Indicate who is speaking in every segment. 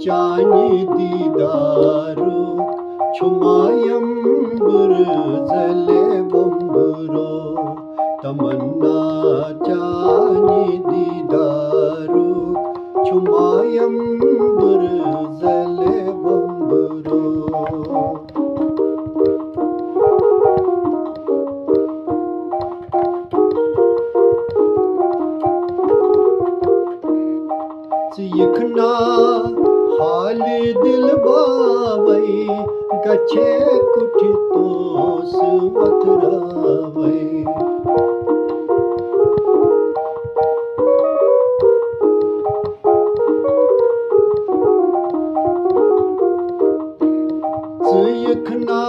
Speaker 1: चानि दीदारो छुमायम बुरजले बम्बुरो तमन्ना चानि दीदारो छुमायम बुरजले बम्बुरो यखना हाल दिल बावई गछे कुछ तोस वतरावई यखना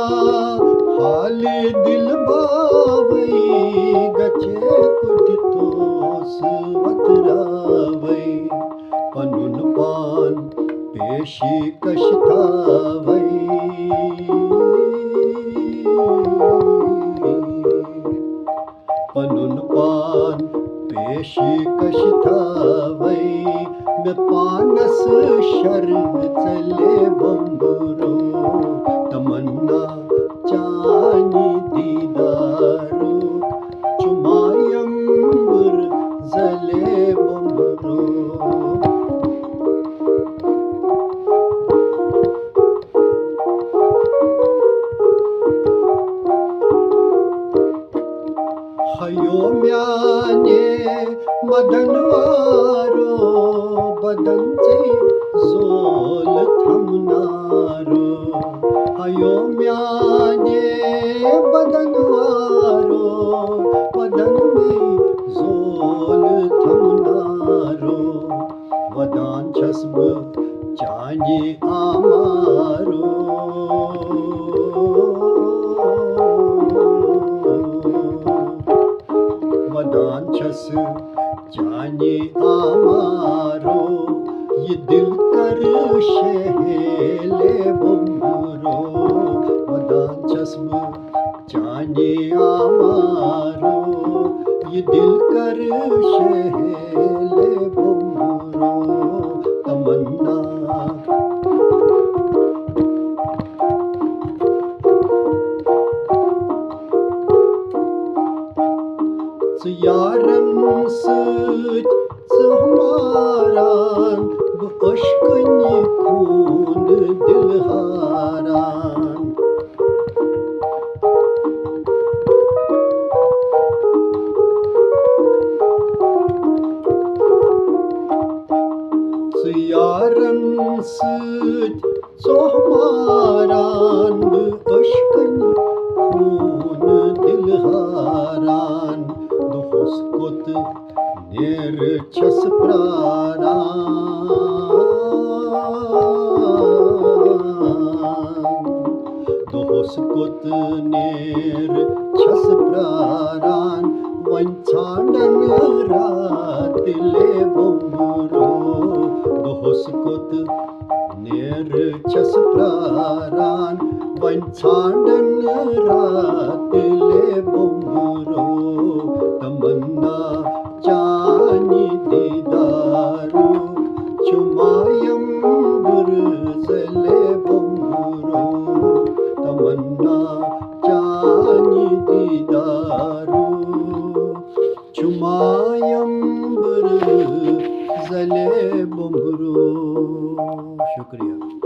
Speaker 1: हाल दिल बावई गछे कुछ तोस वतरावई पनुन पान पेशी कशतावई पनुन पान पेशी कशतावई में पानस शर चले बम्बुरो तमन्ना चानि दीदारो चुमायम बुरजले बम्बुरो हयो म्याने मदनवारो बदन से जोल थमनारो हयो म्याने बदनवारो बदन में जोल थमनारो वदान छस्ब चानि आमारो वदान छस चानि आमारो ये दिल कर शहेले बम्बुरो वदान छस्ब चानि आमारो ये दिल कर शहेले बम्बुरो तमन्ना यारन सच हमारान अश्कनि खून दिलहारान यारन सच हमारान अश्कनि खून दिलहारान दोस्कोत नेर छस प्रारान दोस्कोत नेर छस प्रारान वन छांडन रातिले बम्बुरो दोस्कोत नेर छस प्रारान वन छांडन रातिले बम्बुरो तमन्ना चानि दीदारो छुमायम बुरजले बम्बुरो तमन्ना चानि दीदारो छुमायम बुरजले बम्बुरो। शुक्रिया।